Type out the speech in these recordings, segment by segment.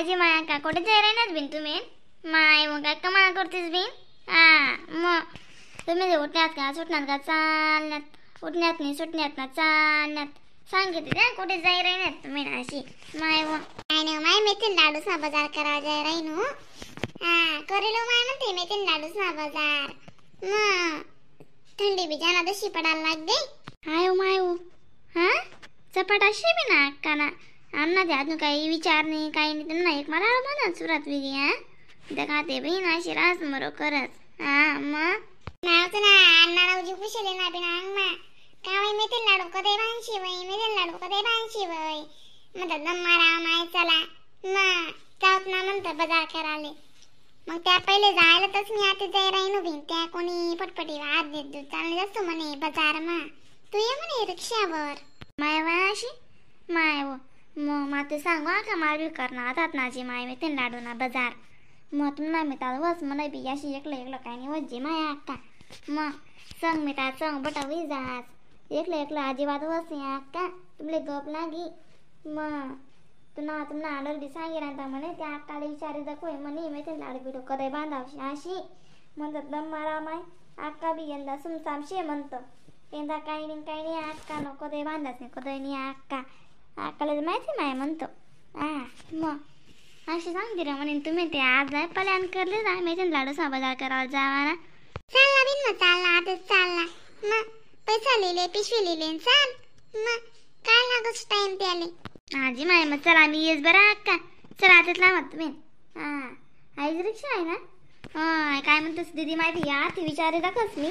कायची माया का कुठे जाय राहणार बिन तुम्ही माय मग काय कमा करतेस बिन मग तुम्ही उठण्यात का सुटण्यात का चालण्यात उठण्यात नाही सुटण्यात ना चालण्यात सांगितले ना कुठे जाय राहणार तुम्ही ना अशी माय मग काय नाही माय मेथील लाडूचा बाजार करायला जाय राहीन करेलो माय म्हणते मेथील लाडूचा बाजार मग थंडी बी जाना दशी पडायला लागते हाय माय चपाट अशी बी ना अक्का ना आमना ते अजून काही विचार नाही काही नाही त्यांना एक मला म्हणा सुरात विधी त्या खाते बहीण अशी रास मरो करत मग नावचं ना अण्णा उजी कुशले ना बिना अंगमा कावई मेथील लाडू कधी बांधशी वय मेथील लाडू कधी बांधशी वय म्हणतात नम्मारा माय चला मग जाऊत ना म्हणतात बाजार कराले मग त्या पहिले जायला तस मी आता जाय राहीन उभी त्या कोणी पटपटी हात देत चालले जास्त म्हणे बाजार मा तू ये म्हणे रिक्षावर माय अशी माय मग माते सांगू का माल करणार आतात नाची माय मी ते लाडू ना बाजार मग तुम्हाला मी ताल वस मला बी अशी एकलं काय नाही वज्जे माया अक्का मग संग मी ता संग बटा विजास एकलं अजिबात वस अक्का तुमले गप लागी मग तुम्हाला आडर बी सांगितलं म्हणे त्या अक्काला विचारी दाखवय म्हणे मी ते लाडू बिडू कधी बांधावशी अशी म्हणतात दम मारा माय अक्का बी यंदा सुमसाम शे म्हणतं यंदा काही नाही अक्का नको कधी बांधाच नाही कधी नाही अक्काला माहिती नाही म्हणतो मग अशी सांगते रे म्हणे तुम्ही ते आज जाय प्लॅन करले जा मी लाडू बाजार करायला जावा ना चालला बिन मग चालला आताच चालला मग पैसा लिहिले पिशवी लिहिले चाल मग काय लागत टाइम त्याले आजी माय मग चला मी येस बरं अक्का चला आताच लावत तुम्ही आईच रिक्षा आहे ना काय म्हणतोस दीदी माहिती या ती विचारे दाखवस मी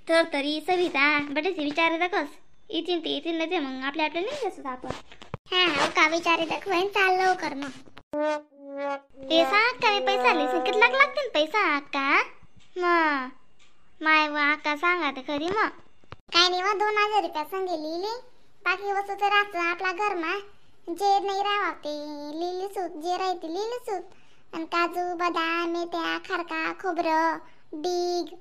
तर तरी सविता बटेची विचारे दाखवस येतील नाही ते मग आपल्या नाही जास्त आपण का विचारे दाखवेन चाल लवकर मग ते सांग का मी पैसा लिहिस किती लागतील पैसा अक्का मग माय व अक्का सांगा ते खरी मग काय नाही मग 2000 रुपया संगे लिहिले बाकी वस्तू तर राहतं आपला घरमा जे नाही राहावं ते लिहिली सूत जे राहते लिहिली सूत आणि काजू बदाम मेथ्या खारका खोबरं बीग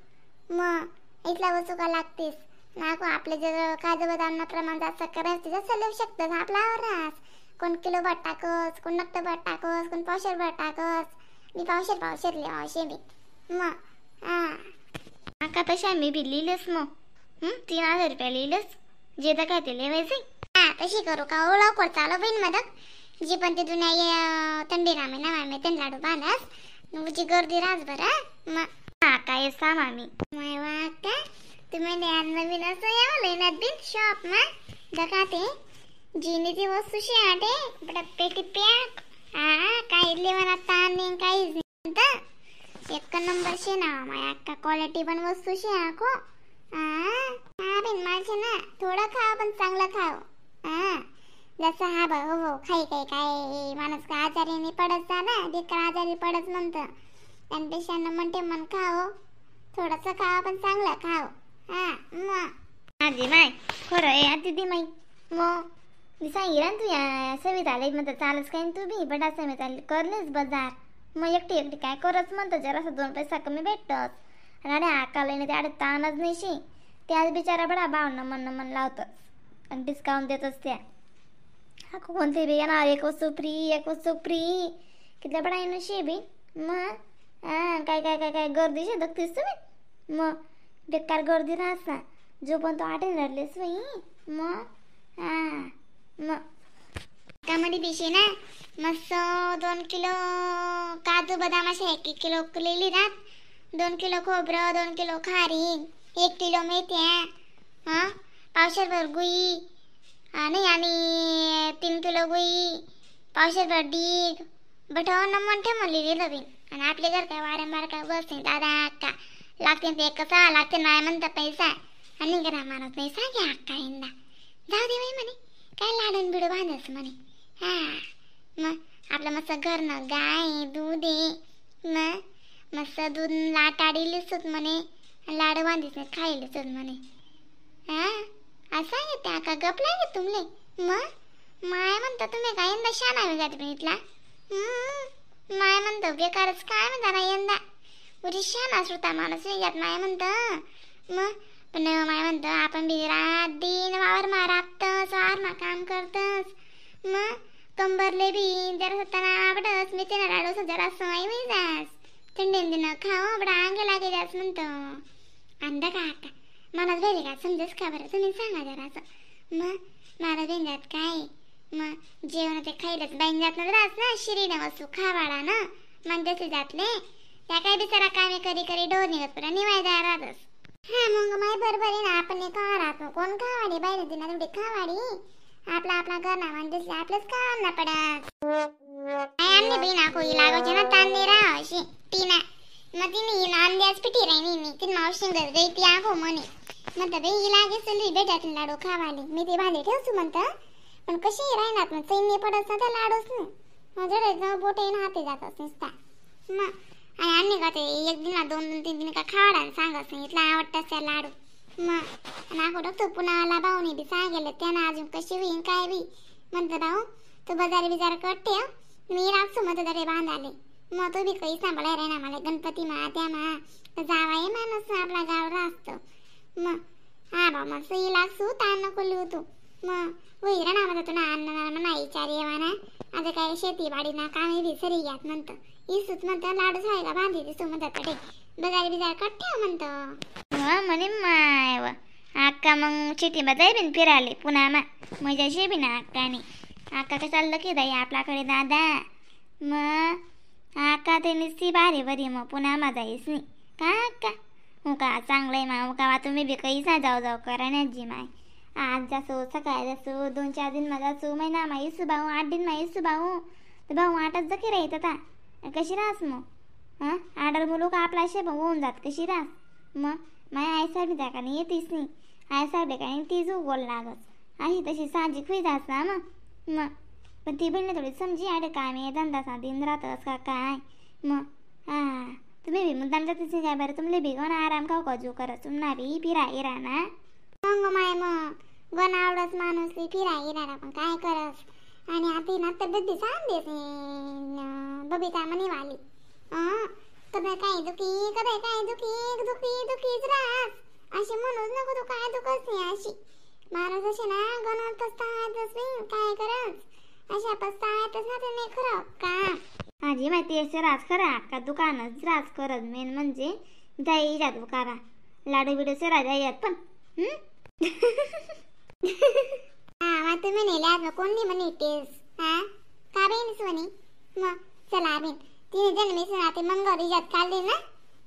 मग इथला वस्तू का लागतेस नाको आपले जर काजू बदामना प्रमाण जास्त करायचं जसं लिहू शकतं आपल्यावर रास कोण किलो बट टाकस कोण नक्ट बट टाकस कोण पावशेर बट टाकस मी पावशेर लिहा असे बी मग आका तशा मी बी लिहिलेस मग 3000 रुपया लिहिलेस जे तर काय ते लिहायचे तशी करू का लवकर चालू बहीण मदक जी पण ते दुनिया थंडी रामे ना मामे ते लाडू बांधास तुझी गर्दी रास बरं मग काय सा मामी माय का तुम्ही नवीन असं यावं लेण्यात बिन शॉप मा दखाते जीनीची वस्तू शे आटे बट पेटी पॅक काही लेवना ताण नाही काहीच नाही एक नंबर शे ना माय अक्का क्वालिटी पण वस्तू शे आखो बिन माझे ना थोडं खाव पण चांगलं खाव जसं हा भाऊ खाई काय माणूस का आजारी नाही पडत जा ना ते आजारी पडत म्हणतं त्यांपेक्षा म्हणते मन खाव थोडंसं खाव पण चांगलं खाव मग आजी माय खरं आहे दीदी माई मग मी सांगितलं तू या सविताला म्हणतं चालच काय तू बी बट सविता करलेच बाजार मग एकटी काय करच म्हणतं जरासं 2 पैसा कमी भेटतच आणि आकाला ते आडत ताणच नाही शी त्याच बिचारा बडा भावना मन लावतच आणि डिस्काउंट देतच त्या कोणते बी येणार एक वस्तू फ्री कितल्या बडा येणं शे बी मग काय गर्दी शे दखतीस तुम्ही मग बेकार गर्दी राहस ना जो पण तो आठे रडलेस बाई मग कामध्ये पिशे ना मस्त 2 किलो काजू बदाम असे 1 किलो लिहिली रात 2 किलो खोबरं 2 किलो खारीक 1 किलो मेथ्या पावशेरभर गुई नाही आणि 3 किलो गुई पावशेरभर डीग बटाव नमन ठे म्हणली दिलं बिन आणि आपले घर काय वारंवार काय बस नाही दादा अक्का लागते ते कसा लागते नाही म्हणता पैसा आणि घरा मानत नाही सांगे अक्का यंदा जाऊ दे बाई म्हणे काय लाडून बिडू बांधायच म्हणे मग आपलं मस्त घरनं गाय दूध आहे मग मस्त दूध लाटाडी लिसूत म्हणे लाडू बांधीस नाही खायला लिसूत म्हणे असं आहे त्या का गप लागे तुमले मग माय म्हणता तुम्ही काय यंदा शाना आहे जाते पण इथला माय म्हणतो बेकारच काय म्हणता ना यंदा उरी शाना श्रुता माणूस नाही जात माय म्हणतं मग पण माय म्हणतं आपण बी रात दिन वावर मा राबतस वावर मा काम करतस मग कंबरले बीन जरा सत्ताना आवडस मी ते लाडू जरा सोय मी जास थंडीन दिन खाऊ बडा अंगे लागे जास म्हणतो अंदा का आता मला भेले का समजस का बरं तुम्ही सांगा जरा असं मग मला बेंजात काय मग जेवण ते खायलाच बाईन जात रास ना शिरीने वस्तू खावाडा ना मन जसे जातले त्या काय बिचारा कामे करी करी डोर निघत पडा निवायदा राहतस हा मग माय बरोबर आहे ना आपण का राहतो कोण खावाडी बाहेर दिना तेवढी खावाडी आपला आपला घरना म्हणजे आपलंच काम ना पडत अन्य बिना कोई लागोचे ना तान नाही राहा अशी टीना मग तिने नांद्याच पिठी राहिनी मी ती मावशी गई ती आखो म्हणे म्हणतं बाई लागे चल भेटात लाडू खावाली मी ते भाले ठेवतो म्हणतं पण कशी राहणार मग चैन पडत ना त्या लाडूच ना जरा बोटे ना हाती जातच नुसता मग आणि अन्य का ते एक दिन दोन दोन तीन दिन का खावाडा सांगत नाही इथला आवडतात त्या लाडू मग नाको टाकतो पुन्हा भाऊनी बी सांगेल त्यानं अजून कशी होईन काय बी म्हणतं भाऊ तू बाजार बिजार करते मी राखतो मग दरे बांधाले मग तो बी काही सांभाळाय राही ना मला गणपती मा त्या मा जावाय माणूस आपला गाव राहतो मग हा बा मग सही लागसू ताण नको लिहू तू मग होई रा ना माझा तुला अन्न म्हणा विचार येवा ना आता काय शेती बाडी ना कामे बी सरी घ्यात म्हणतं इसूच म्हणतं लाडूच आहे का बांधी दिसू म्हणतात कडे बाजार बिजार कट्ट्या म्हणतं म्हणे माय व अक्का मग चिठी बजाय बिन फिराले पुन्हा मा मजाशी बी ना अक्काने अक्का का चाललं की दाई आपल्याकडे दादा मग अक्का ते निस्ती भारी बरी मग पुन्हा माझा येस नाही का अक्का हो का चांगलं आहे मा का तुम्ही बी काही सा जाऊ जाऊ करा जी माय आज जासो सकाळ जासो 2-4 दिन मा जासो महिना मा येसू भाऊ 8 दिन मा येसू भाऊ तर भाऊ 8च जखी राहत आता कशी राहस मग हां आडर बोलू का आपला शे होऊन जात कशी राहस मग माय आई साहेब त्या का नाही येतीस नाही आई साहेब का नाही तीच उगोल लागत आहे तशी साहजिक होई जास ना मग पण ती बहिणी थोडी समजी आडे काय मी धंदा दिन राहतस का काय मग हां तुम्ही बी मुद्दाम जातीस काय बरं तुमले बी गण आराम खाऊ का जो करत तुम्हाला बी फिरा येरा ना मग माय मग गण आवडस माणूस फिरा येणार पण काय करस आणि आता ना तब्येत बी सांग देस बबिता म्हणे वाली कधी काय दुखीच राहस अशी म्हणूच नको तू काय दुखत नाही अशी माणूस असे ना गणवत पस्तावतच नाही काय करस अशा पस्तावतच ना ते नाही खरं का माझी माहिती असे राज खरा का दुकानच राज करत मेन म्हणजे जाई जात करा लाडू बिडूचे राजा यात पण हा तुम्ही नेल्या कोणी म्हणे टेस हा का बेनस म्हणे मग चला बेन तिने जन्मीस राहते मंगळवारी जात काढली ना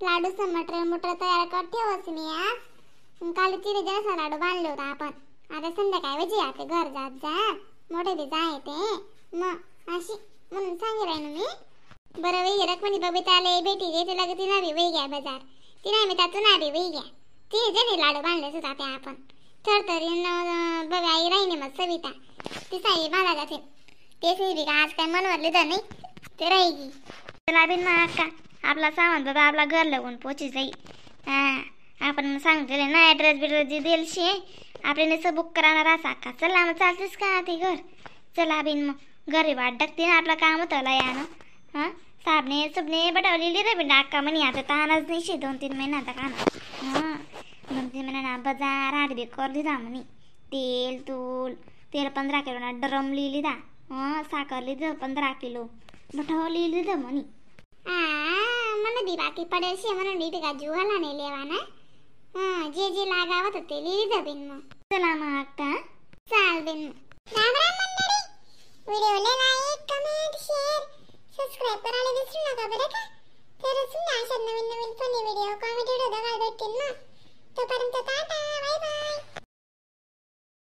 लाडूचं मटर तयार कर ठेवस मी आज काल तिने जसा लाडू बांधले होता आपण आता संध्याकाळी वेजी आता घर जात जा मोठे बी जाय ते मग अशी म्हणून सांगे राहीन मी बरं वेगळी रकमनी बबिताले भेटी घेते लगे तिना बी वही घ्या बाजार तिना मी त्यातून बी वही घ्या तिने जणी लाडू बांधले सुद्धा ते आपण थरथरी बघाई राहिने मग सविता ती साई बांधा जाते तेच बी का आज काय मनवर लिहिलं नाही ते राहीगी चला बिन मग अक्का आपला सामान बाबा आपला घर लागून पोची जाई हां आपण सांगते ना ॲड्रेस बिड्रेस जी देलशी आपले नुसतं बुक करायला असा का चला मग चालतेस का ते घर चला बिन मग घरी वाट टाकते ना आपलं काम होतं यानं हां साबणे सुबणे बटावलेली रे बिन अक्का म्हणे आता तहानच नाही शे 2-3 महिना आता का हां 2-3 महिना ना बाजार आठ बी कर लिदा म्हणे तेल 15 किलो ना ड्रम लिहिली दा साखर लिहिलं 15 किलो बटाव लिहिलं म्हणे मला बी बाकी पडेल शे म्हणून मी का जुवाला नाही लेवा ना जे लागावत ते लिहिलं बिन मग चला मग अक्का चाल बिन राम राम मंडळी व्हिडिओला लाईक कमेंट शेअर सबस्क्राइब करायला विसरू नका बरं का तर सुद्धा अशा नवीन फनी व्हिडिओ कॉमेडी भेटतील ना तोपर्यंत